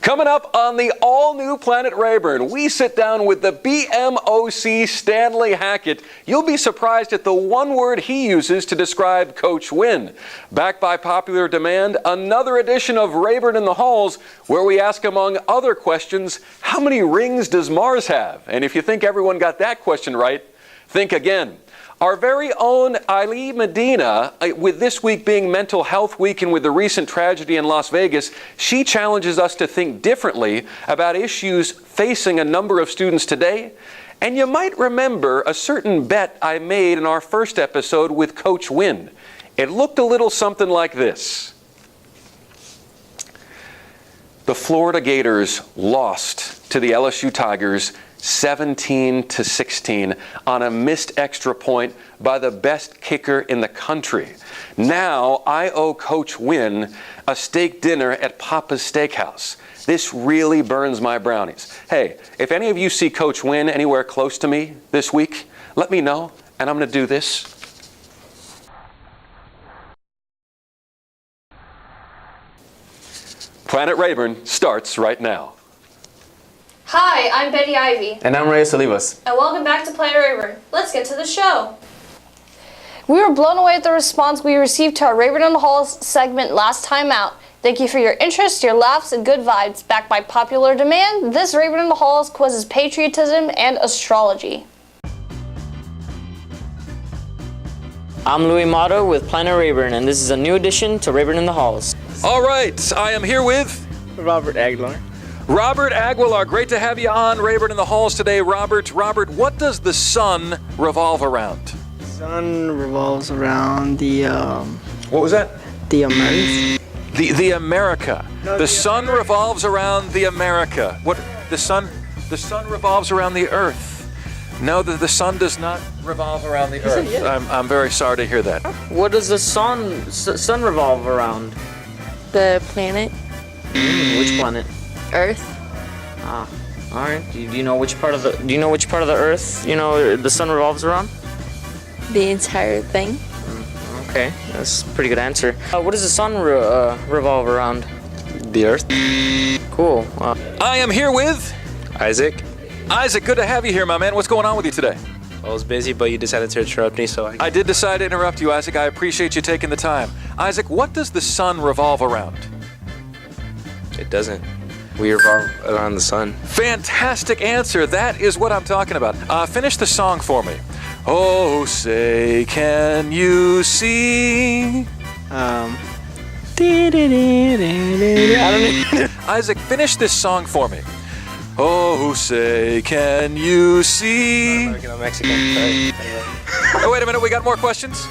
Coming up on the all-new Planet Rayburn, we sit down with the BMOC Stanley Hackett. You'll be surprised at the one word he uses to describe Coach Wynn. Backed by popular demand, another edition of Rayburn in the Halls, where we ask, among other questions, how many rings does Mars have? And if you think everyone got that question right, think again. Our very own Eileen Medina, with this week being Mental Health Week and with the recent tragedy in Las Vegas, she challenges us to think differently about issues facing a number of students today. And you might remember a certain bet I made in our first episode with Coach Wynn. It looked a little something like this. The Florida Gators lost to the LSU Tigers 17-16 on a missed extra point by the best kicker in the country. Now I owe Coach Wynn a steak dinner at Papa's Steakhouse. This really burns my brownies. Hey, if any of you see Coach Wynn anywhere close to me this week, let me know, and I'm going to do this. Planet Rayburn starts right now. Hi, I'm Betty Ivy. And I'm Reyes Olivas. And welcome back to Planet Rayburn. Let's get to the show. We were blown away at the response we received to our Rayburn in the Halls segment last time out. Thank you for your interest, your laughs, and good vibes. Backed by popular demand, this Rayburn in the Halls quizzes patriotism and astrology. I'm Louis Motto with Planet Rayburn, and this is a new addition to Rayburn in the Halls. All right, I am here with Robert Aguilar. Robert Aguilar. Great to have you on Rayburn in the Halls today, Robert. Robert, what does the sun revolve around? The sun revolves around the What was that? the Earth. The America. No, the sun revolves around the America. What? The sun revolves around the Earth. No, the sun does not revolve around the Earth. Yeah. I'm very sorry to hear that. What does the sun revolve around? The planet Which planet? Earth. All right. Do you know which part of the Earth the sun revolves around? The entire thing. Okay, that's a pretty good answer. What does the sun revolve around? The Earth. Cool. I am here with Isaac. Isaac. Good to have you here, my man. What's going on with you today? I was busy, but you decided to interrupt me, so I did decide to interrupt you, Isaac. I appreciate you taking the time. Isaac, what does the sun revolve around? It doesn't. We revolve around the sun. Fantastic answer. That is what I'm talking about. Finish the song for me. Oh, say, can you see? I don't know. Isaac, finish this song for me. Oh, say, can you see? American, I'm Mexican. Sorry. Oh, wait a minute. We got more questions?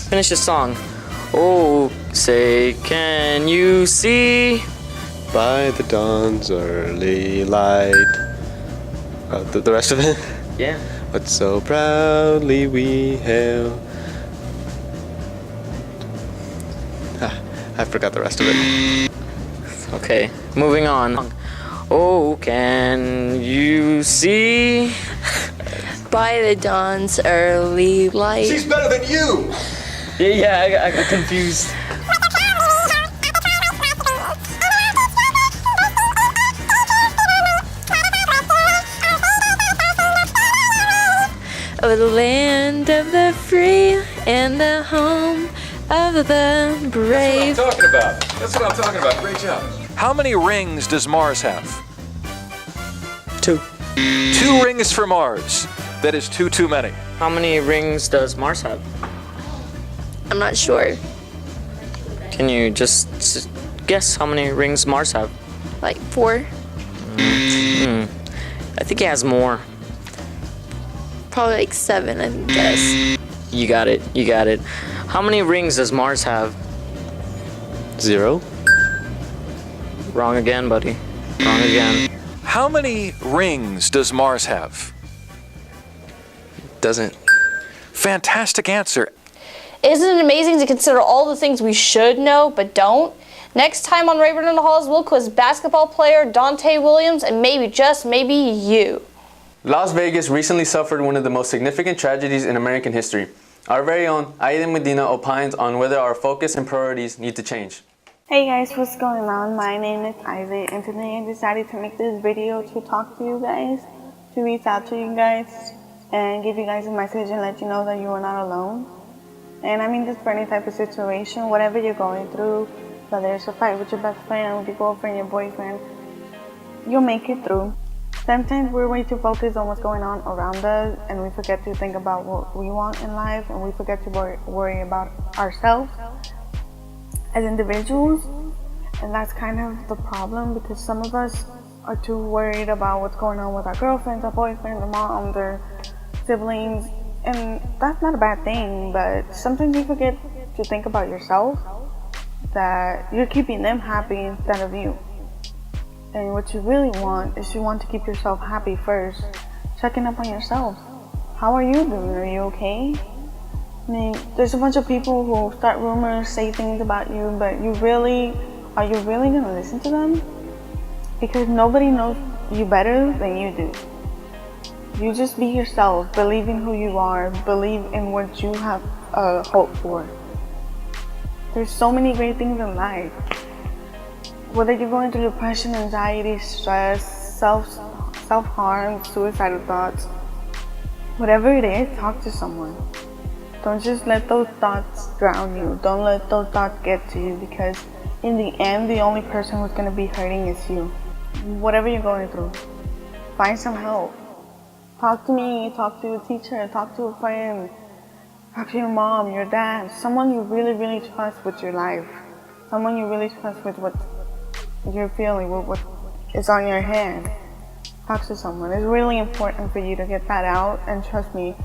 Finish the song. Oh, say, can you see? By the dawn's early light. The rest of it? Yeah. But so proudly we hail. I forgot the rest of it. Okay, moving on. Oh, can you see? By the dawn's early light. She's better than you! Yeah, I got confused. Oh, the land of the free and the home of the brave. That's what I'm talking about. Great job. How many rings does Mars have? 2. 2 rings for Mars. That is too many. How many rings does Mars have? I'm not sure. Can you just guess how many rings Mars have? Like 4? I think it has more. Probably like 7, I guess. You got it. How many rings does Mars have? 0. Wrong again, buddy. Wrong again. How many rings does Mars have? Doesn't. Fantastic answer. Isn't it amazing to consider all the things we should know but don't? Next time on Rayburn in the Halls, we'll quiz basketball player Dante Williams and maybe, just maybe, you. Las Vegas recently suffered one of the most significant tragedies in American history. Our very own Eileen Medina opines on whether our focus and priorities need to change. Hey guys, what's going on? My name is Isaac, and today I decided to make this video to talk to you guys, to reach out to you guys, and give you guys a message and let you know that you are not alone. And I mean this for any type of situation, whatever you're going through, whether it's a fight with your best friend, with your girlfriend, your boyfriend, you'll make it through. Sometimes we're way too focused on what's going on around us, and we forget to think about what we want in life, and we forget to worry about ourselves as individuals. And that's kind of the problem, because some of us are too worried about what's going on with our girlfriends, our boyfriends, our moms, our siblings, and that's not a bad thing, but sometimes you forget to think about yourself, that you're keeping them happy instead of you. And what you really want is you want to keep yourself happy first, checking up on yourself. How are you doing? Are you okay? I mean, there's a bunch of people who start rumors, say things about you, but are you really gonna listen to them? Because nobody knows you better than you do. You just be yourself, believe in who you are, believe in what you have hope for. There's so many great things in life. Whether you're going through depression, anxiety, stress, self-harm, suicidal thoughts, whatever it is, talk to someone. Don't just let those thoughts drown you. Don't let those thoughts get to you, because in the end, the only person who's going to be hurting is you. Whatever you're going through, find some help. Talk to me, talk to a teacher, talk to a friend, talk to your mom, your dad, someone you really, really trust with your life. Someone you really trust with what you're feeling, with what is on your head. Talk to someone. It's really important for you to get that out, and trust me,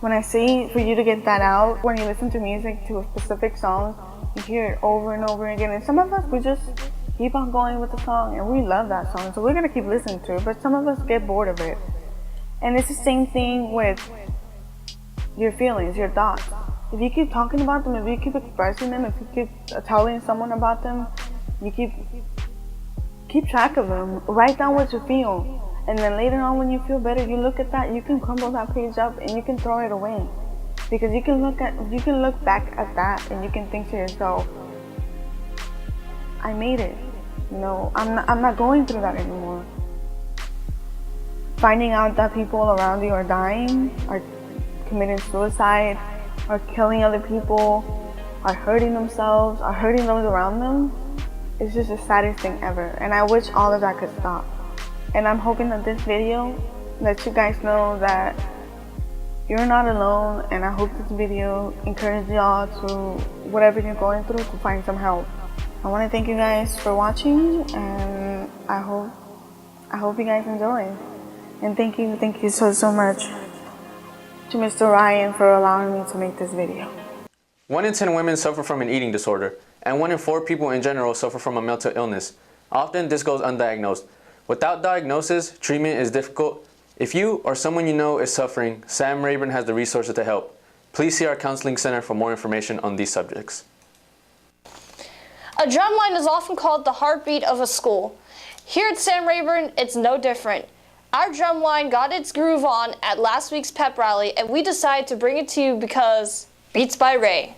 when I say for you to get that out, when you listen to music, to a specific song, you hear it over and over again. And some of us, we just keep on going with the song, and we love that song, so we're gonna keep listening to it, but some of us get bored of it. And it's the same thing with your feelings, your thoughts. If you keep talking about them, if you keep expressing them, if you keep telling someone about them, you keep track of them. Write down what you feel. And then later on, when you feel better, you look at that, you can crumble that page up and you can throw it away. Because you can look back at that and you can think to yourself, I made it. You know, I'm not going through that anymore. Finding out that people around you are dying, are committing suicide, are killing other people, are hurting themselves, are hurting those around them, it's just the saddest thing ever. And I wish all of that could stop. And I'm hoping that this video lets you guys know that you're not alone, and I hope this video encourages y'all to, whatever you're going through, to find some help. I want to thank you guys for watching, and I hope you guys enjoy. And thank you so much to Mr. Ryan for allowing me to make this video. 1 in 10 women suffer from an eating disorder, and 1 in 4 people in general suffer from a mental illness. Often this goes undiagnosed. Without diagnosis, treatment is difficult. If you or someone you know is suffering, Sam Rayburn has the resources to help. Please see our counseling center for more information on these subjects. A drumline is often called the heartbeat of a school. Here at Sam Rayburn, it's no different. Our drumline got its groove on at last week's pep rally, and we decided to bring it to you because Beats by Ray.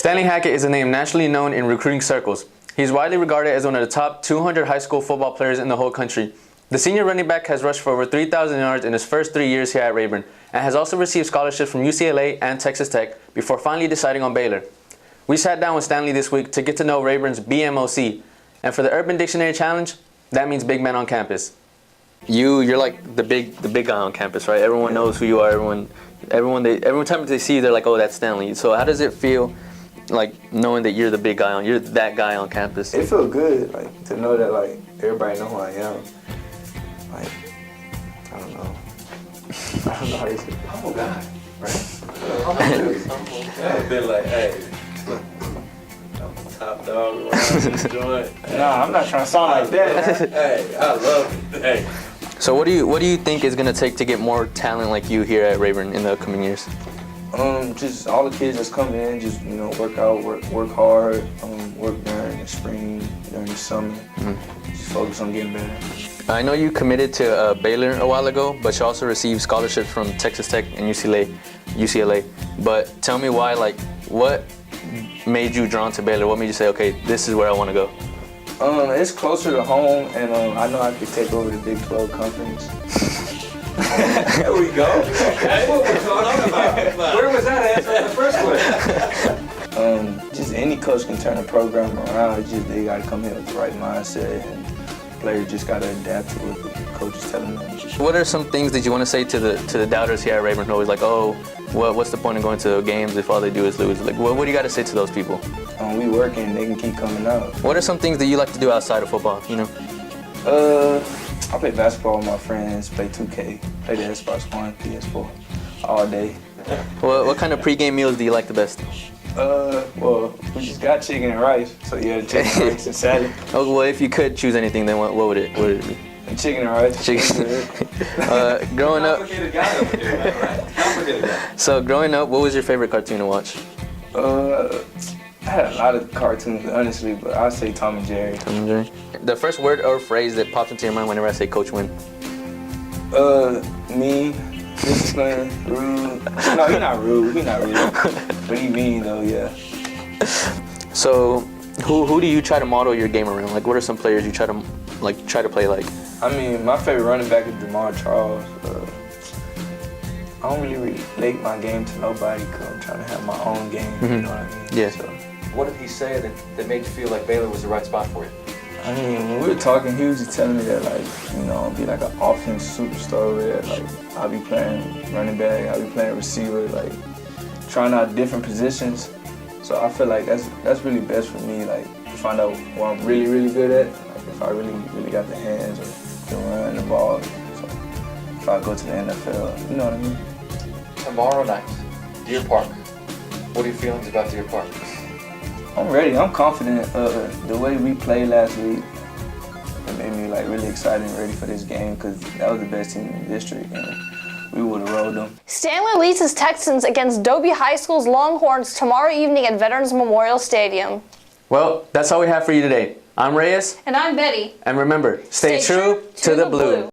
Stanley Hackett is a name nationally known in recruiting circles. He's widely regarded as one of the top 200 high school football players in the whole country. The senior running back has rushed for over 3,000 yards in his first 3 years here at Rayburn and has also received scholarships from UCLA and Texas Tech before finally deciding on Baylor. We sat down with Stanley this week to get to know Rayburn's BMOC, and for the Urban Dictionary Challenge, that means big man on campus. You're like the big guy on campus, right? Everyone knows who you are. Every time they see you, they're like, "Oh, that's Stanley." So how does it feel, like knowing that you're that guy on campus? It feels good, like to know that like everybody know who I am. Like I don't know how to say. Humble guy, right? I've been like, hey, look, I'm the top dog around this joint. Nah, I'm not trying to sound like that. Hey, I love it. Hey. So what do you think is gonna take to get more talent like you here at Rayburn in the upcoming years? Just all the kids that's coming in, just work out, work hard, work during the spring, during the summer. Just focus on getting better. I know you committed to Baylor a while ago, but you also received scholarships from Texas Tech and UCLA. But tell me why, like, what made you drawn to Baylor? What made you say, okay, this is where I want to go? It's closer to home, and I know I could take over the Big 12 conference. There we go. That's what we're talking about. Where was that answer in the first place? Just any coach can turn a program around. It's just they got to come in with the right mindset, and players just got to adapt to what the coach is telling them. What are some things that you want to say to the doubters here at Rayburn who are always like, oh, what's the point of going to games if all they do is lose? Like, what do you got to say to those people? We working, they can keep coming out. What are some things that you like to do outside of football, I play basketball with my friends, play 2K, play the Xbox One, PS4, all day. What kind of pregame meals do you like the best? Well, we just got chicken and rice, so yeah, chicken, rice, and salad. Oh, well, if you could choose anything, then what would it be? Chicken and rice. Chicken. Growing up. Complicated guy over here, right? Complicated guy. So growing up, what was your favorite cartoon to watch? I had a lot of cartoons, honestly, but I'd say Tom and Jerry. Tom and Jerry. The first word or phrase that pops into your mind whenever I say Coach Win? Mean, disciplined, rude. No, he's not rude. But he mean though, yeah. So, who do you try to model your game around? Like, what are some players you try to play like? I mean, my favorite running back is Jamar Charles. I don't really relate my game to nobody because I'm trying to have my own game. You know what I mean? Yeah. So, What did he say that made you feel like Baylor was the right spot for you? I mean, when we were talking, he was just telling me that, like, I'll be like an offense superstar over there. Like, I'll be playing running back, I'll be playing receiver, like, trying out different positions. So I feel like that's really best for me, like, to find out what I'm really, really good at. Like, if I really, really got the hands or can run the ball. So if I go to the NFL, you know what I mean? Tomorrow night, Deer Park. What are your feelings about Deer Park? I'm ready. I'm confident. The way we played last week, it made me like really excited and ready for this game because that was the best team in the district and we would have rolled them. Stanley leads his Texans against Dobie High School's Longhorns tomorrow evening at Veterans Memorial Stadium. Well, that's all we have for you today. I'm Reyes. And I'm Betty. And remember, stay true to the blue.